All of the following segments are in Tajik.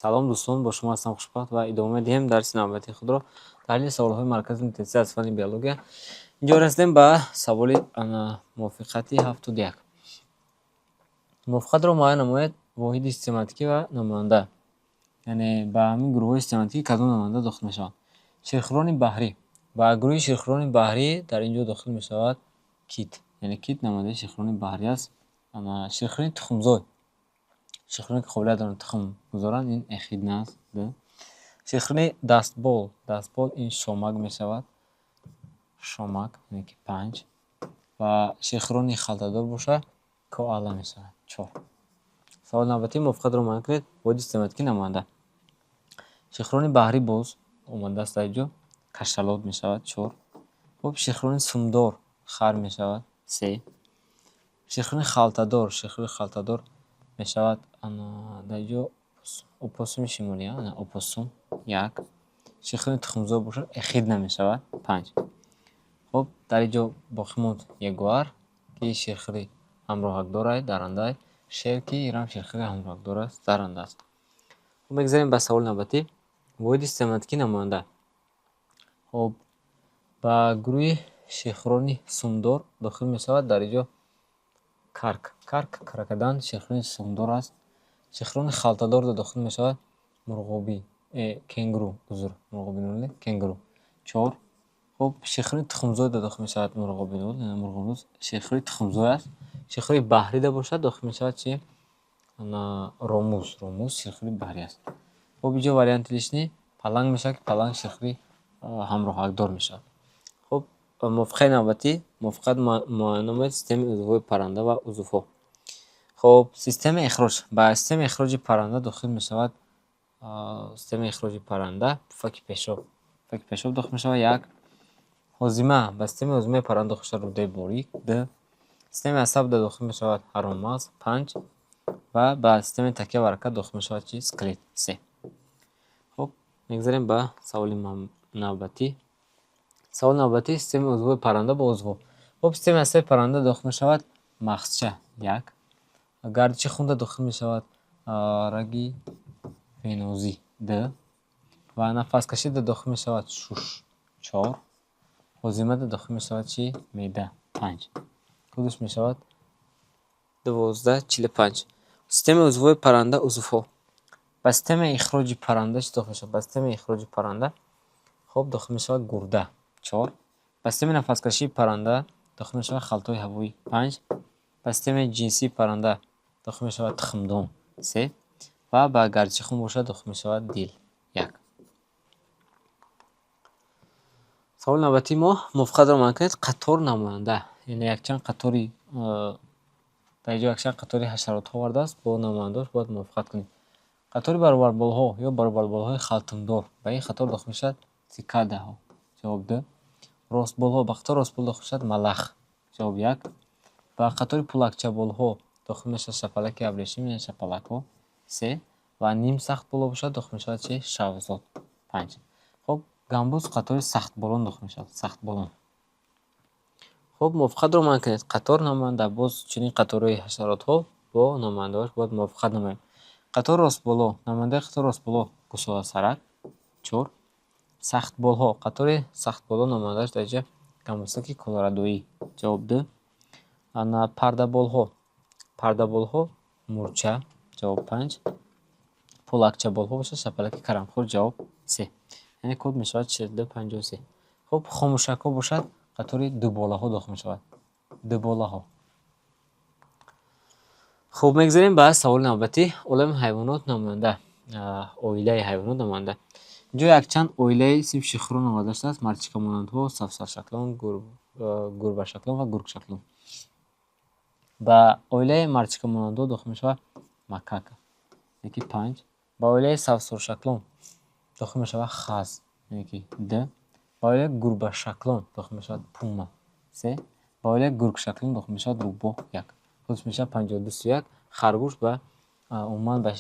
салом дӯстон, бо шумо ҳастам хушбахт ва идома медиҳем дарси навбатии худро таҳлили саволҳои маркази нутқи аз фанни биология. инҷо расидем ба саволи мувофиқати 71. мувофиқатро муайян намоед воҳиди систематикӣ ва намоянда, яъне ба ҳамин гурӯҳҳои систематикӣ кадом намоянда дохил мешаванд. Ширхӯрони баҳрӣ, ба гурӯҳи ширхӯрони баҳрӣ дар ин ҷо дохил мешавад кит, яъне кит намояндаи ширхӯрони баҳрӣ аст. Ширхӯрони тухмзой, ширхӯроне ки қобилият доранд тухм гузоранд, ин эхидна аст. Ширхӯрони дастбол, ин шомак мешавад, шомак яъне ки 5. ва ширхӯрони халтадор бошад коала мешавад 4. саволи навбатии мувофиқатро муайян кунед. Воҳиди систематикӣ намоянда. Ширхӯрони баҳрӣ боз омадааст дар ин ҷо, кашалот мешавад 4. хуб, ширхӯрони сумдор хар мешавад 3. ширхӯрони халтадор мешавад дар ин ҷо опоссуми шимолӣ, опоссум 1. ширхӯрони тухмзой бошад эхидна мешавад 5. хуб, дар ин ҷо боқӣ монд ягуар ки ширхӯри ҳамроҳакдорай даррандай, шер ки инам ширхӯри ҳамроҳакдор аст, дарранда аст. хуб, мегзарем ба саволи навбатӣ. воҳиди систематикӣ намоянда. хуб, ба гурӯҳи ширхӯрони сумдор дохил мешавад дар ин ҷо каркадан ширхӯрони сумдор аст. ширхӯрони халтадор дохил мешавад кенгуру 4. хуб, ширхӯрони тухмзой дохил мешавад мурғобинуз, ширхӯри тухмзой аст. ширхӯри баҳрӣ бошад дохил мешавад чи ромӯз ширхӯри баҳрӣ аст. хуб, ин ҷо варианти лишни паланг мешавад ки паланг ширхӯри ҳамроҳакдор мешавад. хуб, мувофиқаи навбатӣ. мувофиқат муайян намоед системаи узвҳои парранда ва узвҳо. хуб, системаи эхроҷ. Ба системаи эхроҷи парранда дохил мешавад системаи эхроҷи парранда пуфаки пешоб дохил мешавад 1. ҳозима. Ба системаи ҳозимаи парранда дохил мешавад рӯдаи борик 2. системаи асаб дохил мешавад ҳаромағз 5. ва ба системаи такя ва ҳаракат дохил мешавад чи скелет 3. хуб, мегзарем ба саволи навбатӣ. саволи навбатӣ. системаи узвҳои парранда ба узвҳо. хуб, системаи асаби парранда дохил мешавад мағзча 1. гардиши хунда дохил мешавад раги венозӣ 2. ва нафаскашида дохил мешавад шуш 4. ҳозимада дохил мешавад чи меъда 5. худаш мешавад 1245. системаи узвҳои парранда узвҳо. ба системаи ихроҷи парранда чӣ дохил мешавад? ба системаи ихроҷи парранда хуб дохил мешавад гурда 4. ба системаи нафаскашии парранда дохил мешавад халтои ҳавоӣ 5. ба системаи ҷинсии парранда дохил мешавад тухмдон 3. ва ба гардиши хун бошад дохил мешавад дил 1. саволи навбатии мо. мувофиқатро муайян кунед. қатор намоянда, яъне якчанд қатори дар ин ҷо якчанд қатори ҳашаротҳо омадааст. бо намояндаш бояд мувофиқат кунед. қатори баробарболҳо ё баробарболҳои халтумдор, ба ин қатор дохил мешавад цикадаҳо. ҷавоб 2. ростболҳо. ба қатори ростбол дохил мешавад малах. ҷавоб 1. ба қатори пулакчаболҳо дохил мешавад шапалаки абрешим, яъне шапалакҳо 3. ва ним сахтболҳо бошад дохил мешавад чи шавзод 5. хуб, гамбуз қатори сахтболон дохил мешавад, сахтболон. хуб, мувофиқатро муайян кунед. қатор намоянда, боз чунин қаторҳои ҳашаротҳо бо намояндаҳош бояд мувофиқат намоем. қатори ростболҳо. намояндаи қатори ростболҳо гусоасарак 4. сахтболҳо. қатори сахтболҳо намояндааш дар ин ҷо гамбузаки колорадоӣ. ҷавоб 2. пардаболҳо мурча. ҷавоб 5. пулакчаболҳо бошад шапалаки карамхӯр. ҷавоб 3. яъне код мешавад 4253. хуб, хомӯшакҳо бошад қатори дуболаҳо дохил мешавад. дуболаҳо. хуб, мегзарем ба саволи навбатӣ. олами ҳайвонот намоянда. оилаи ҳайвонот намоянда. инҷо якчанд оилаи синфи ширхӯрон омада шудааст. марчикамонандҳо, сафсаршаклон, гурбашаклон ва гургшаклон. ба оилаи марчикамонандҳо дохил мешавад макака яки 5. ба оилаи сафсаршаклон дохил мешавад хаз яки 2. ба оилаи гурбашаклон дохил мешавад пума 3. ба оилаи гургшаклон дохил мешавад рӯбоҳ 1. худаш мешавад 5231. харгӯш ба умуман ба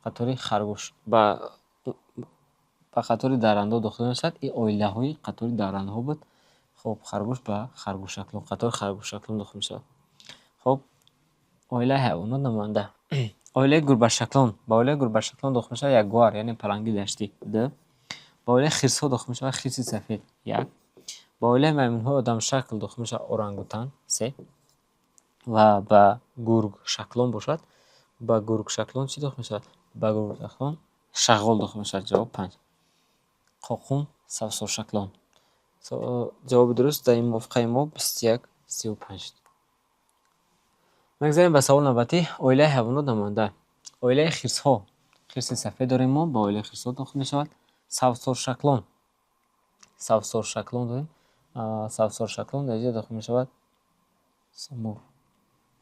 қатори харгӯш ба қатори даррандаҳо дохил мешавад. ин оилаҳои қатори даррандаҳо буд. хуб, харгӯш ба харгӯшаклон, қатори харгӯшаклон дохил мешавад. хуб, оилаи ҳайвонот намоянда. оилаи гурбашаклон. Ба оилаи гурбашаклон дохил мешавад ягуар, яъне паланги даштӣ. Д. ба оилаи хирсҳо дохил мешавад хирси сафед. Як. ба оилаи маймунҳои одамшакл дохил мешавад орангутан. Се. ва ба гургшаклон бошад. ба гургшаклон чӣ дохил мешавад? ба гургшаклон шағол дохил мешавад. ҷавоб 5. қоқум савсоршаклон. ҷавоби дуруст дар ин мувофиқаи мо 21-35. мегзарем ба саволи навбатӣ. Оилаи ҳайвонот намоянда. Оилаи хирсҳо. Хирси сафед дорем мо, ба оилаи хирсҳо дохил мешавад. Савсоршаклон. Савсоршаклон дорем. Савсоршаклон дар ҷо дохил мешавад самур.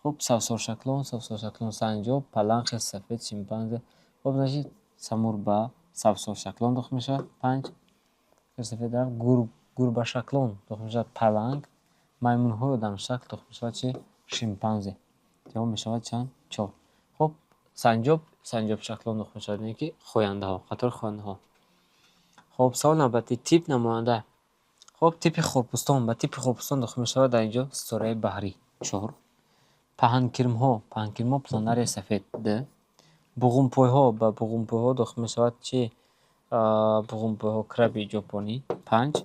хуб, савсоршаклон, санҷоб, паланг, хирси сафед, шимпанзе. хуб, значит самур ба савсоршаклон дохил мешавад. 5. хирси сафед дар гурбашаклон дохил мешавад паланг. маймунҳои одамшакл дохил мешавад чи? Шимпанзе. ҷавоб мешавад чанд? 4. хуб, санҷобшаклон дохил мешавад, яъне ки хояндаҳо, қатори хояндаҳо. хуб, саволи навбатӣ. Тип намоянда. хуб, типи хурпустон. ба типи хурпустон дохил мешавад дар ин ҷо стораи баҳрӣ. 4. паҳанкирмҳо. Паҳанкирмҳо планария сафед. Д. буғумпойҳо. ба буғумпойҳо дохил мешавад чи? буғумпойҳо краби ҷопонӣ. 5.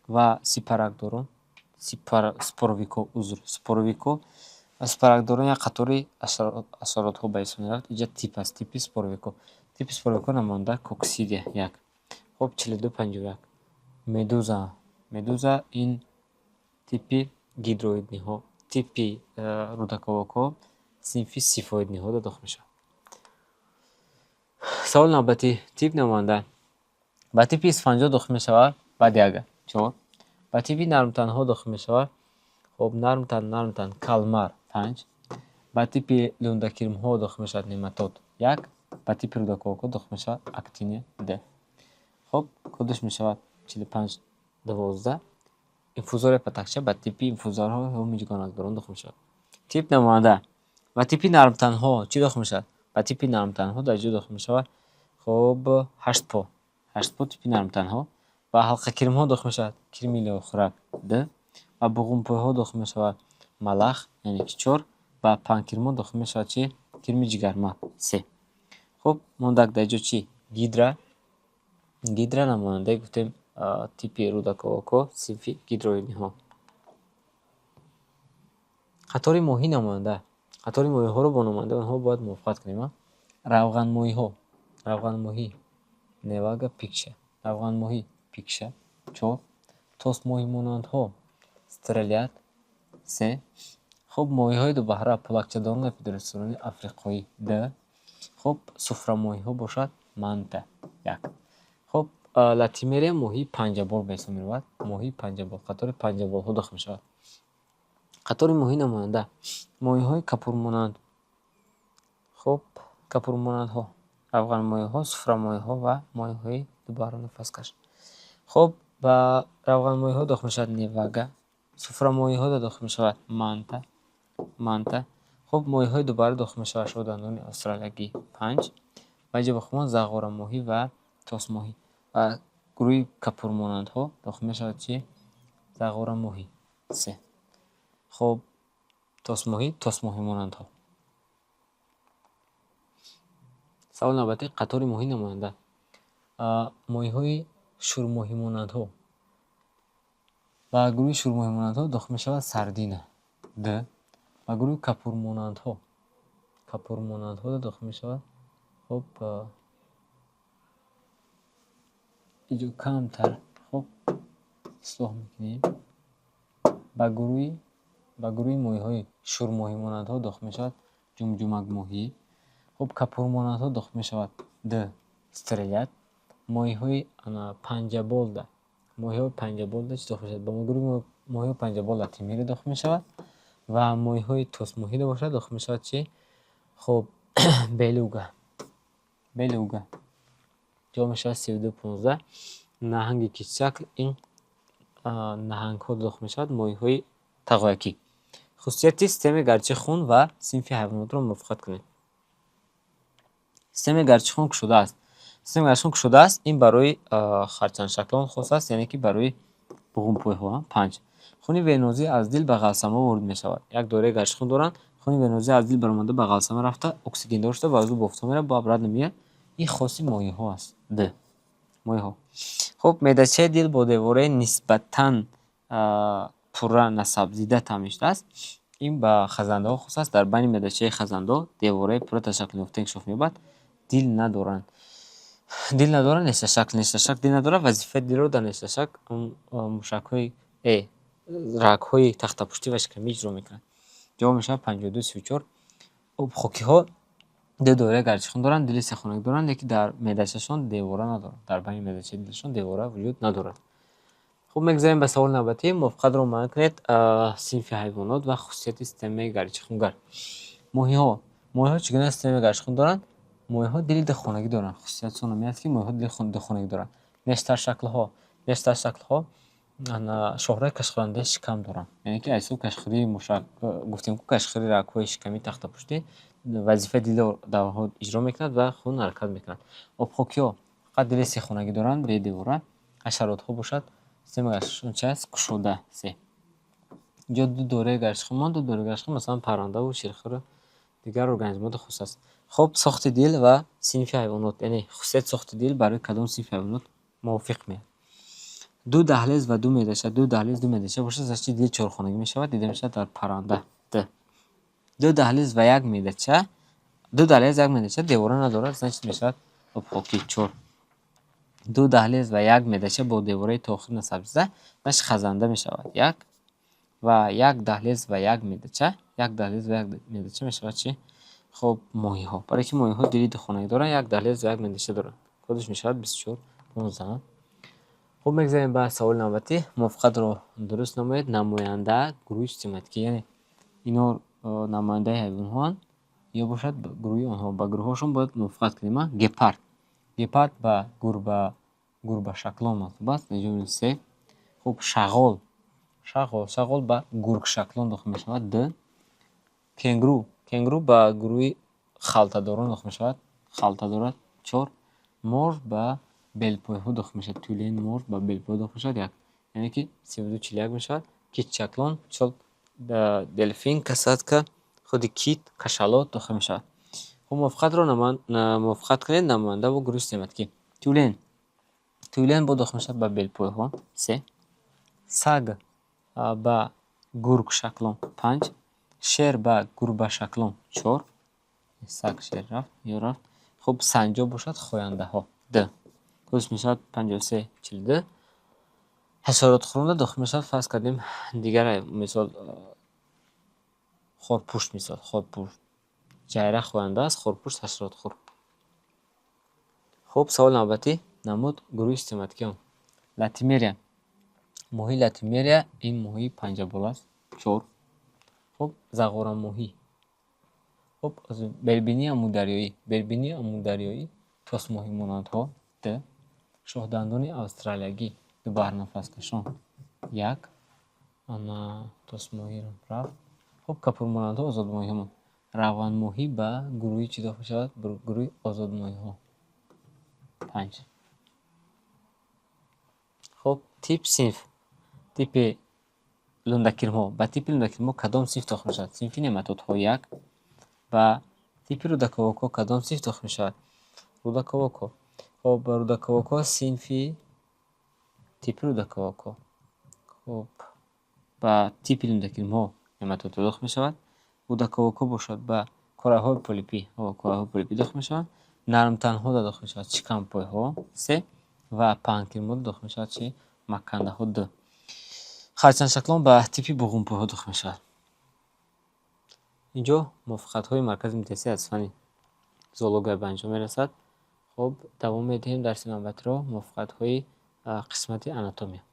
ва сипаракдорон. Споровико. Спаракдорон як қатори асаротҳо ба ҳисоб меравад. инҷа тип аст. типи споровико. типи споровико намоянда коксидия. 1. хуб, 42-51. медуза. медуза ин типи гидроидниҳо. типи рудаковокҳо синфи сифоидниҳода дохил мешавад. саволи навбатӣ. Тип намоянда. ба типи исфанҷо дохил мешавад бадяга. 4. ба типи нармтанҳо дохил мешавад. хуб, нармтан калмар. 5. ба типи лундакирмҳо дохил мешавад нематод. 1. ба типи рудаковокҳо дохил мешавад актиния. Д. хуб, кодиш мешавад 45-12. инфузория патакча ба типи инфузорҳои миҷгонакдорон дохил мешавад. тип намоянда. ба типи нармтанҳо чӣ дохил мешавад? ба типи нармтанҳо дар ҷо дохил мешавад. хуб, 8 по. 8 по типи нармтанҳо. ба ҳалқакирмҳо дохил мешавад кирми лӯхӯрак. Д. ба буғумпойҳо дохил мешавад малах, яъне ки 4. ба панкирмҳо дохил мешавад чи? Кирми ҷигармак. 3. хуб, мондак дар ҷо чи? гидра. гидра намояндаи гуфтем типи рудаковокҳо синфи гидроидниҳо. қатори моҳӣ намоянда. қатори моҳиҳоро бо номаяндаи онҳо бояд мувофиқат кунем. равғанмоҳиҳо. равғанмоҳӣ невага пикша. равғанмоҳӣ пикша. 4. тосмоҳимонандҳо стрелят. 3. хуб, моҳиҳои дубаҳра пулакчадорон эпидурисрони африқоӣ. Д. хуб, суфрамоҳиҳо бошад манта. 1. хуб, латимерия моҳии панҷабол ба ҳисоб меравад. моҳии панҷабол. қатори панҷаболҳо дохил мешавад. қатори моҳӣ намоянда. моҳиҳои капурмонанд. хуб, капурмонандҳо, равғанмоҳиҳо, суфрамоҳиҳо ва моҳиҳои дубаҳраи нафаскаш. хуб, ба равғанмоҳиҳо дохил мешавад невага. суфрамоҳиҳо дохил мешавад манта. хуб, моҳиҳои дубаҳра дохил мешавад шодандони австралиягӣ. 5. ва инҷо бихӯмон зағорамоҳӣ ва тосмоҳӣ. ва гурӯҳи капурмонандҳо дохил мешавад чи? зағорамоҳӣ. 3. хуб, тосмоҳимонандҳо. саволи навбатӣ. қатори моҳӣ намоянда. моҳиҳои шурмоҳимонандҳо. ба гурӯҳи шурмоҳимонандҳо дохил мешавад сардина. Д. ба гурӯҳи капурмонандҳо дохил мешавад. хуб, иҷо камтар. хуб, ислоҳ мекунем. ба гурӯҳи моҳиҳои шурмоҳимонандҳо дохил мешавад ҷумҷумакмоҳӣ. хуб, капурмонандҳо дохил мешавад. Д. стрелят. моҳиҳои панҷаболда. моҳиҳои панҷаболда чӣ дохил мешавад? ба гурӯҳи моҳиҳои панҷабол латимерия дохил мешавад ва моҳиҳои тосмоҳида бошад дохил мешавад чи? хуб, белуга. ҷавоб мешавад 32-15. наҳанги киҷшакл ин наҳангҳо дохил мешавад моҳиҳои тағоякӣ. хусусияти системаи гарчи хун ва синфи ҳайвонотро мувофиқат кунед. системаи гарчи хун кушода аст. системаи гарчи хун кушода аст. ин барои харчандшаклон хос аст, яъне ки барои буғумпойҳо. 5. хуни венозӣ аз дил ба ғалсамо ворид мешавад. як дораи гарчи хун доранд. хуни беназир аз дил баромада ба қалсама рафта оксигендор шуда ба вуҷуд бофта мера ба рад намеяд. ин хоси моҳиҳо аст. д моҳиҳо. хуб медачаи дил бо девораи нисбатан пурра насабзида таъмин шудааст. ин ба хазандаҳо хос аст. дар байни медачаи хазандаҳо девораи пурра ташаккул ёфта инкишоф меёбад. дил надоранд. дил надоранд, несташак дил надорад. вазифаи дилро дар несташак мушакҳои рагҳои тахтапуштӣ ва шикамӣ иҷро мекунанд. ҷавоб мешавад 52-34. обхокиҳо ду доираи гарчихон доранд, дили сехонаги доранд, лекин дар медачашон девора надоранд. дар байни медачаи дилшон девора вуҷуд надорад. хуб, мегзарем ба саволи навбатӣ. мувофиқатро маън кунед. синфи ҳайвонот ва хусусияти системаи гарчихунгар. моҳиҳо чӣ гуна системаи гарчихун доранд? моҳиҳо дили духонагӣ доранд. хусусиятшон меяд ки моҳиҳо дили духонагӣ доранд. нештар шаклҳо шоҳраи кашхӯрандаи шикам доранд. яъне ки айсо кашхӯрии мушак гуфтем ки кашхӯрии рагҳои шикамии тахтапуштӣ вазифаи дилро дар онҳо иҷро мекунад ва хун ҳаракат мекунад. обхокиҳо фақат дили сехонагӣ доранд бе девора. ҳашаротҳо бошад системаи гарчихушон чӣ аст? кушода. се инҷо ду доираи гарчихун монд. ду доираи гарчихун масалан паррандаву ширхӯру дигар организмоти хус аст. хуб, сохти дил ва синфи ҳайвонот, яъне хусусияти сохти дил барои кадом синфи ҳайвонот мувофиқ меяд? ду даҳлез ва ду медаша. ду даҳлез ду медаша бошад, аз чи дил чорхонагӣ мешавад. дида мешавад дар парранда. ду даҳлез ва як медача. ду даҳлез як медача девора надорад, значит мешавад обхокӣ. 4. ду даҳлез ва як медача бо девораи то охир насабзида, значит хазанда мешавад. 1 ва як даҳлез ва як медача. як даҳлез ва як медача мешавад чи? хуб, моҳиҳо. барои ки моҳиҳо дили духонагӣ доранд, як даҳлез ва як медача доранд. кодиш мешавад 24 15. хуб, мегзарем ба саволи навбатӣ. мувофиқатро дуруст намоед. намоянда гурӯҳи систематикӣ, яъне ино намояндаи ҳайвонҳоанд ё бошад гурӯҳи онҳо. ба гурӯҳҳошон бояд мувофиқат кунем. гепард ба гурбашаклон маҳсуб аст. инҷо се. хуб, шағол ба гургшаклон дохил мешавад. д кенгуру ба гурӯҳи халтадорон дохил мешавад. халта дорад. 4. мор ба белпойҳо дохил мешавад. тюлен мор ба белпойҳо дохил мешавад. 1 яъне ки 32-41 мешавад. китчаклон чол делфин касатка худи кит кашалот дохил мешавад. хуб, мувофиқат кунед. намоянда бо гурӯҳи систематикӣ. тюлен бо дохил мешавад ба белпойҳо. 3. саг ба гургшаклон. 5. шер ба гурбашаклон. 4. саг шер рафт ё рафт. хуб, санҷоб бошад хояндаҳо. д кодиш мешавад 53-42. ҳашаротхӯронда дохил мешавад. фарз кардем дигар мисол хорпушт. ҷайра хоянда аст, хорпушт ҳашаротхӯр. хуб, саволи навбатӣ. намуд гурӯҳи систематикион. латимерия. моҳии латимерия ин моҳии панҷабол аст. 4. хуб, зағорамоҳӣ. хуб, белбинии амударёӣ тосмоҳимонандҳо. д шоҳдандони австралиягӣ ду баҳрнафаскашон. 1 тосмоҳиро рафт. хуб, капурмонандҳо озодмоҳиҳо. равандмоҳӣ ба гурӯҳи чӣ дохил мешавад? гурӯҳи озодмоҳиҳо. 5. хуб, типи лундакирмо. ба типи лундакирмо кадом синф дохил мешавад? синфи нематодҳо. 1 ба типи рудаковоко кадом синф дохил мешавад? рудаковоко. хуб, рудаковоко типи рудаковоко. хуб, ба типи лундакирмо нематодҳо дохил мешавад. рудаковоко бошад ба кораҳои полипӣ дохил мешавад. нармтанҳо дохил мешавад. чиканпойҳо. 3 ва панкирмо дохил мешавад чи? маккандаҳо. 2 харчандшаклон ба типи буғумпойҳо дохил мешавад. инҷо мувофиқатҳои маркази муттасиъ аз фани зоология ба анҷом мерасад. хуб, давом медиҳем дарси навбатиро. мувофиқатҳои қисмати анатомия.